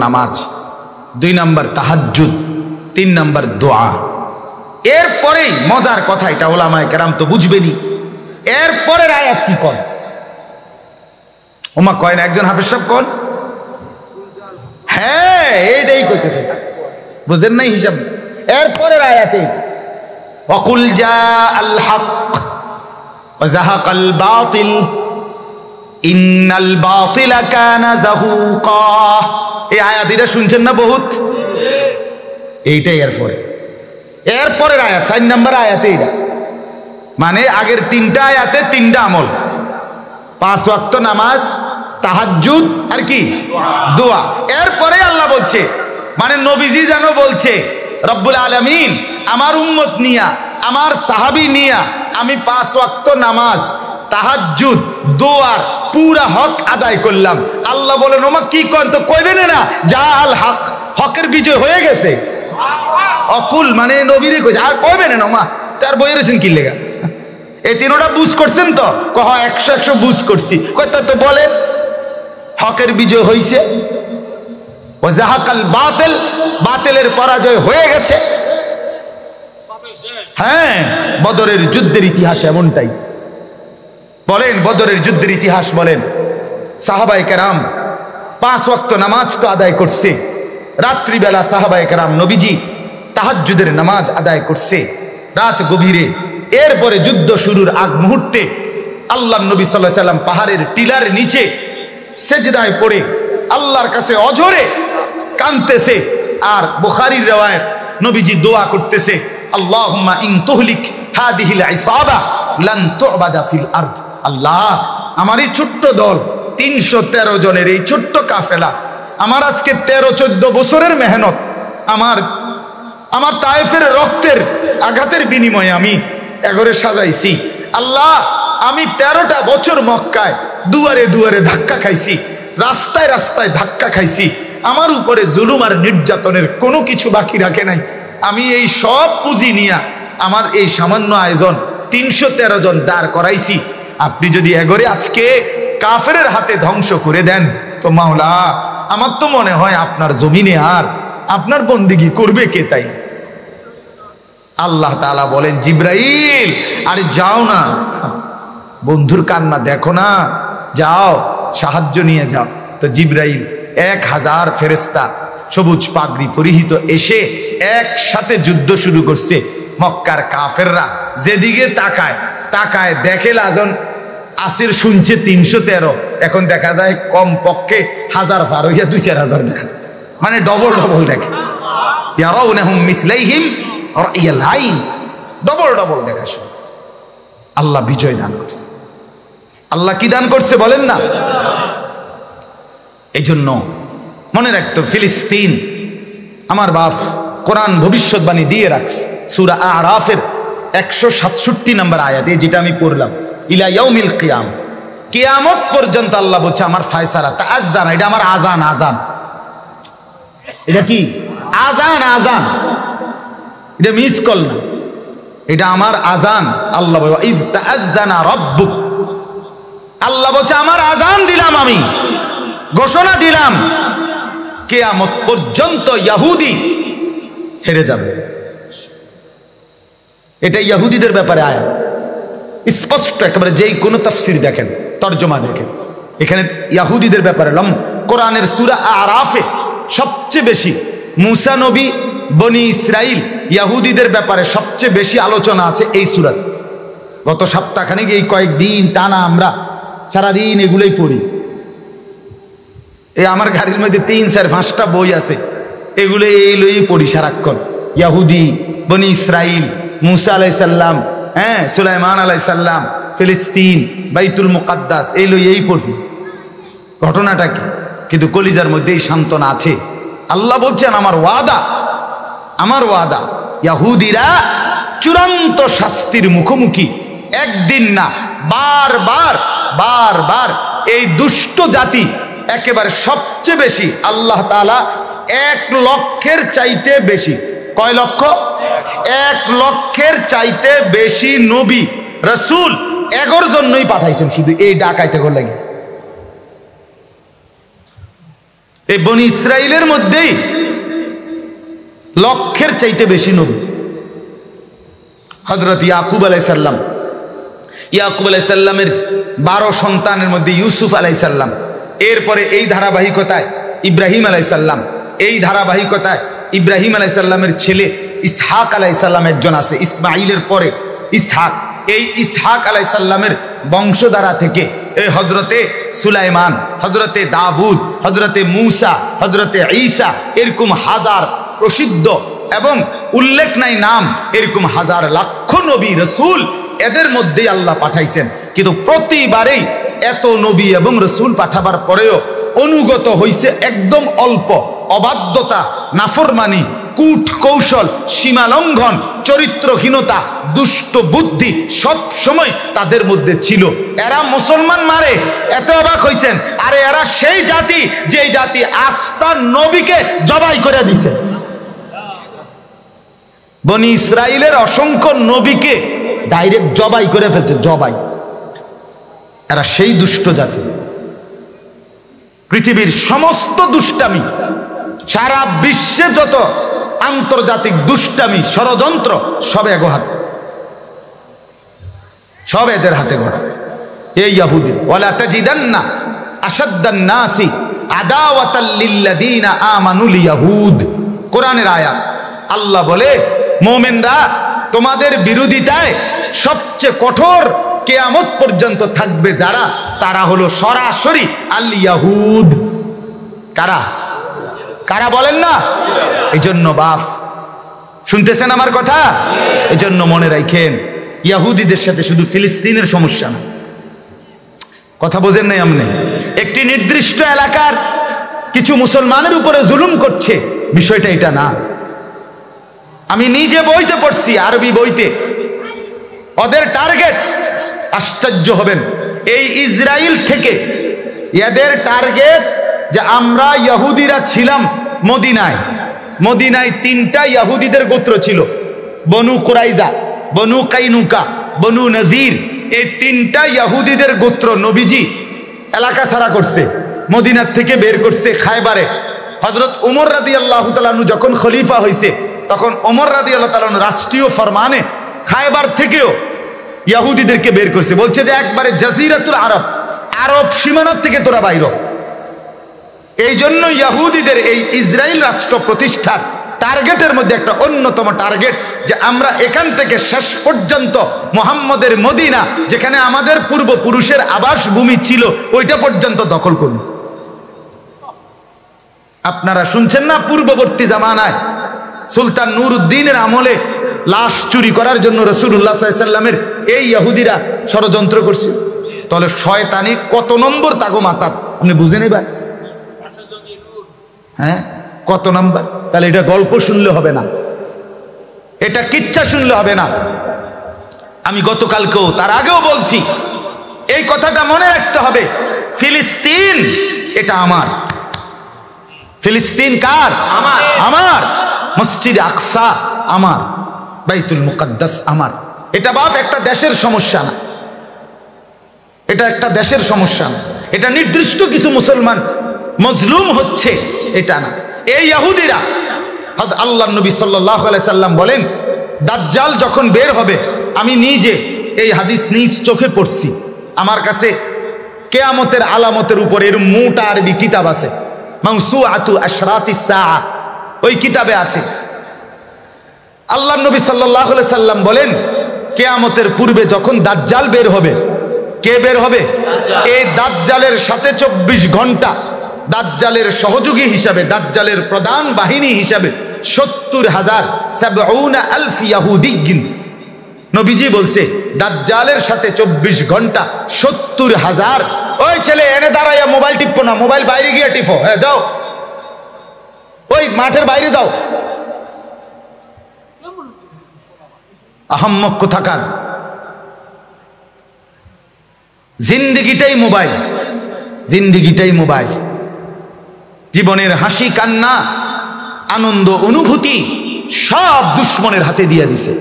নামাজ, 2 নম্বর তাহাজ্জুদ, 3 নম্বর দোয়া। এরপরেই মজার কথা, এটা ওলামায়ে কেরাম তো বুঝবেনি, এরপরের আয়াত কি কোন? ওমা কয় না, একজন হাফেজ সাহেব কোন? হ্যাঁ, এইটাই কইতেছে, বুঝেন নাই হিসাব। এরপরের আয়াতে ওয়াকুল জাআল হক ওয়া যাহাকাল বাতিল ইন্নাল বাতিলা কানা যাহুকা। এই আয়াতটা শুনছেন না বহুত? এইটাই এরপরের আয়াত, 4 নম্বর আয়াতে এটা। মানে আগের 3টা আয়াতে 3টা আমল, 5 ওয়াক্ত নামাজ, তাহাজ্জুদ আর কি দোয়া। এরপরে আল্লাহ বলছে, মানে নবীজি যেন বলছে রব্বুল আলামিন আমার উম্মত নিয়া, আমার সাহাবী নিয়া আমি 5 ওয়াক্ত নামাজ, তাহাজ্জুদ, দোয়ার পুরা হক আদায় করলাম। আল্লাহ বলেন ওমা কি কন? তো কইবেন না জাআল হক, হকের বিজয় হয়ে গেছে। অকুল মানে নবীরে কইছে, আর কইবেন না ওমা তার বইয়ে রয়েছেন কি লেগা? এই 3টা বুঝ করছেন তো? কহ 100 বুঝ করছি। কই তো বলেন হকের বিজয় হইছে, ও যাহাকাল বাতিল, বাতিলের পরাজয় হয়ে গেছে। হ্যাঁ, বদরের যুদ্ধের ইতিহাস এমনটাই। বলেন বদরের যুদ্ধের ইতিহাস বলেন। সাহাবায়ে কেরাম 5 ওয়াক্ত নামাজ তো আদায় করছে, রাত্রিবেলা সাহাবায়ে কেরাম নবীজি তাহাজ্জুদের নামাজ আদায় করছে রাত গভীরে। এরপরে যুদ্ধ শুরুর আগ মুহূর্তে আল্লাহর নবী সাল্লাল্লাহু আলাইহি সাল্লাম পাহাড়ের টিলার নিচে সেজদায় পড়ে আল্লাহর কাছে অঝরে কাঁদতেছে। আর বুখারীর riwayat নবীজি দোয়া করতেছে, আল্লাহুম্মা ইন তুহলিক হাদিহিল ইসাবা লান তু'বাদা ফিল আরদ। আল্লাহ, আমার এই ছোট্ট দল 313 জনের এই ছোট্ট কাফেলা, আমার আজকে 13-14 বছরের মেহনত, আমার তায়েফের রক্তের আঘাতের বিনিময়ে আমি এগরে সাজাইছি। আল্লাহ, আমি 13টা বছর মক্কায় দুয়ারে দুয়ারে ধাক্কা খাইছি, রাস্তায় রাস্তায় ধাক্কা খাইছি, আমার উপরে জুলুম আর নির্যাতনের কোনো কিছু বাকি রাখে নাই। আমি এই সব পুঁজি নিয়ে আমার এই সামান্য আয়োজন 313 জন দাঁড় করাইছি। আপনি যদি এগরে আজকে কাফেরের হাতে ধ্বংস করে দেন তো মাওলা, আমার তো মনে হয় আপনার জমিনে আর আপনার বন্দেগী করবে কে? তাই আল্লাহ তাআলা বলেন, জিব্রাইল আরে যাও না, বন্ধুর কান্না দেখো না, যাও সাহায্য নিয়ে যাও। তো জিব্রাইল 1000 ফেরেশতা সবুজ পাগড়ি পরিহিত এসে একসাথে যুদ্ধ শুরু করছে। মক্কার কাফেররা যেদিকে তাকায় তাকায় দেখে লাজন আসির শুনছে 313, এখন দেখা যায় কম পক্ষে 1000 পার হইয়া 2-4000 দেখা, মানে ডবল ডবল দেখে। ইয়ারাউনাহুম মিথলাইহিম রা'য়াল আইন, ডবল ডবল দেখা শুনে। আল্লাহ বিজয় দান করছে। আল্লাহ কি দান করছে বলেন না? এই জন্য মনে রাখতো, ফিলিস্তিন আমার বাপ কোরআন ভবিষ্যৎবাণী দিয়ে রাখছে। সূরা আরাফের 167 নম্বর আয়াতে যেটা আমি পড়লাম, ইলা ইয়াউমিল কিয়াম, কিয়ামত পর্যন্ত আল্লাহ বলছে আমার ফয়সালা। তাআযান, এটা আমার আজান, আজান এটা কি আজান, আজান এটা মিস কল না, এটা আমার আজান। আল্লাহ বলে ইজ তাআযানা রাব্বুক, আল্লাহ বলছে আমার আজান দিলাম, আমি ঘোষণা দিলাম কিয়ামত পর্যন্ত ইহুদি হেরে যাবে। এটা ইহুদিদের ব্যাপারে আয়াত স্পষ্ট একেবারে, যেই কোনো তাফসীর দেখেন, তরজমা দেখেন, এখানে ইহুদিদের ব্যাপারে কোরআনের সূরা আরাফে সবচেয়ে বেশি মুসা নবী, বনি ইসরাইল, ইহুদিদের ব্যাপারে সবচেয়ে বেশি আলোচনা আছে এই সূরাতে। গত সপ্তাহখানেক এই কয়েকদিন টানা আমরা সারাদিন এগুলোই পড়ি। এই আমার গাড়ির মধ্যে 3-4-5টা বই আছে, এগুলো এই লই পড়ি সারাক্ষণ। ইহুদি, বনি ইসরাইল, মুসা আলাইহিস সালাম, হ্যাঁ সুলাইমান আলাইহিস সালাম, ফিলিস্তিন, বাইতুল মুকাদ্দাস, এই লই এই পড়ি। ঘটনাটা কি? কিন্তু কলিজার মধ্যে এই সান্ত্বনা আছে। আল্লাহ বলছেন আমার ওয়াদা, আমার ওয়াদা, ইহুদিরা চূড়ান্ত শাস্তির মুখোমুখি, একদিন না বারবার বারবার। এই দুষ্ট জাতি একেবারে সবচেয়ে বেশি আল্লাহ তাআলা 1 লক্ষের চাইতে বেশি, কয় লক্ষ? 1 লক্ষের চাইতে বেশি নবী রাসূল এগোর জন্যই পাঠাইছেন, শুধু এই ডাকাইতে করে লাগে। এই বনি ইসরাইলের মধ্যেই লক্ষের চাইতে বেশি নবী। হযরত ইয়াকুব আলাইহিস সালাম, ইয়াকুব আলাইহিস সালামের 12 সন্তানের মধ্যে ইউসুফ আলাইহিস সালাম, এরপরে এই ধারাবাহিকতায় ইব্রাহিম আলাইহিস সালাম, এই ধারাবাহিকতায় ইব্রাহিম আলাইহিস সালামের ছেলে ইসহাক আলাইহিস সালাম একজন আছে, ইসমাইলের পরে ইসহাক। এই ইসহাক আলাইহিস সালামের বংশধারা থেকে এই হজরতে সুলাইমান, হজরতে দাউদ, হজরতে মূসা, হজরতে ঈসা, এরকম হাজার প্রসিদ্ধ এবং উল্লেখ নাই নাম এরকম হাজার লাখ নবী রসুল এদের মধ্যেই আল্লাহ পাঠাইছেন। কিন্তু প্রতিবারেই এত নবী এবং রসুল পাঠাবার পরেও অনুগত হইছে একদম অল্প। অবাধ্যতা, নাফরমানি, কূট কৌশল, সীমালঙ্ঘন, চরিত্রহীনতা, দুষ্ট বুদ্ধি সব সময় তাদের মধ্যে ছিল। এরা মুসলমান মারে, এত অবাক হইছেন। আরে এরা সেই জাতি যে জাতি আস্থার নবীকে জবাই করে দিছে। বনি ইসরাইলের অসংখ্য নবীকে ডাইরেক্ট জবাই করে ফেলছে, জবাই। এরা সেই দুষ্ট জাতি। পৃথিবীর সমস্ত দুষ্টামি, সারা বিশ্বে যত আন্তর্জাতিক দুষ্টামি, ষড়যন্ত্র সব এগো হাতে, সব এদের হাতে গড়া। এই ইহুদি ওয়ালা তাজিদান্না আশাদ্দান নাসি আদাওয়াতাল লিল্লাযিনা আমানুল ইয়াহুদ, কোরআনের আয়াত। আল্লাহ বলে মুমিনরা তোমাদের বিরোধিতায় সবচেয়ে কঠোর কিয়ামত পর্যন্ত থাকবে যারা, তারা হলো সরাসরি আল ইয়াহুদ। কারা? কারা বলেন না? এই জন্য বাপ শুনতেছেন আমার কথা? এই জন্য মনে রাখেন, ইহুদিদের সাথে শুধু ফিলিস্তিনের সমস্যা না। কথা বোঝেন নাই আমনে? একটি নির্দিষ্ট এলাকার কিছু মুসলমানের উপরে জুলুম করছে, বিষয়টা এটা না। আমি নিজে বইতে পড়ছি, আরবি বইতে। ওদের টার্গেট, আশ্চর্য হবেন, এই ইসরায়েল থেকে এদের টার্গেট যে আমরা ইহুদিরা ছিলাম মদিনায়। মদিনায় 3টা ইহুদিদের গোত্র ছিল, বনু কুরাইজা, বনু কাইনুকা, বনু নজির। এই 3টা ইহুদিদের গোত্র নবীজি এলাকা ছাড়া করছে, মদিনার থেকে বের করছে খায়বারে। হযরত ওমর রাদিয়াল্লাহু তাআলা আনহু যখন খলিফা হয়েছে, তখন ওমর রাদিয়াল্লাহু তাআলা আনহু রাষ্ট্রীয় ফরমানে খায়বার থেকেও ইহুদিদেরকে বের করছে। বলছে যে একবারে জাজিরাতুল আরব, আরব সীমানা থেকে তোরা বাইর। এই জন্য ইহুদিদের এই ইসরায়েল রাষ্ট্র প্রতিষ্ঠার টার্গেটের মধ্যে একটা অন্যতম টার্গেট যে আমরা এখান থেকে শেষ পর্যন্ত মুহাম্মদের মদিনা, যেখানে আমাদের পূর্বপুরুষের আবাসভূমি ছিল, ওইটা পর্যন্ত দখল করব। আপনারা শুনছেন না, পূর্ববর্তী জামানায় সুলতান নুরউদ্দিনের আমলে লাশ চুরি করার জন্য রাসূলুল্লাহ সাল্লাল্লাহু আলাইহি ওয়াসাল্লামের এই ইহুদিরা ষড়যন্ত্র করছে। তাহলে শয়তানি কত নম্বর তাগো মাথাত আপনি বুঝেন এবার? হ্যাঁ, কত নাম্বার? তাহলে এটা গল্প শুনলে হবে না, এটা কিচ্ছা শুনলে হবে না। আমি গতকালকেও তার আগেও বলছি, এই কথাটা মনে রাখতে হবে, ফিলিস্তিন এটা আমার। ফিলিস্তিন কার? আমার। মসজিদ আকসা আমার, বাইতুল মুকাদ্দাস আমার। এটা বাপ একটা দেশের সমস্যা না, এটা একটা দেশের সমস্যা না। এটা নির্দিষ্ট কিছু মুসলমান মজলুম হচ্ছে এটা না। এই ইহুদিরা, আল্লাহর নবী সাল্লাল্লাহু আলাইহি সাল্লাম বলেন, দাজ্জাল যখন বের হবে, আমি নিজে এই হাদিস নিজ চোখে পড়ছি। আমার কাছে কিয়ামতের আলামতের উপরে এর মোটা আরবি কিতাব আছে, মাউসুআতু আশরাতিস সাআ, ওই কিতাবে আছে। আল্লাহর নবী সাল্লাল্লাহু আলাইহি সাল্লাম বলেন, কিয়ামতের পূর্বে যখন দাজ্জাল বের হবে, কে বের হবে? এই দাজ্জালের সাথে 24 ঘন্টা দাজ্জালের সহযোগী হিসাবে, দাজ্জালের প্রধান বাহিনী হিসাবে 70,000 70,000 ইহুদিগিন। নবীজি বলছে দাজ্জালের সাথে 24 ঘন্টা 70,000। ওই ছেলে এনে দাঁড়াইয়া মোবাইল টিপো না, মোবাইল বাইরে গিয়ে টিপো। হ্যাঁ যাও, ওই মাঠের বাইরে যাও। আহাম্মক কোথাকার, জিন্দিগিটাই মোবাইল, জিন্দিগিটাই মোবাইল। জীবনের হাসি কান্না আনন্দ অনুভূতি সব দুশ্মনের হাতে দিয়ে দিছে।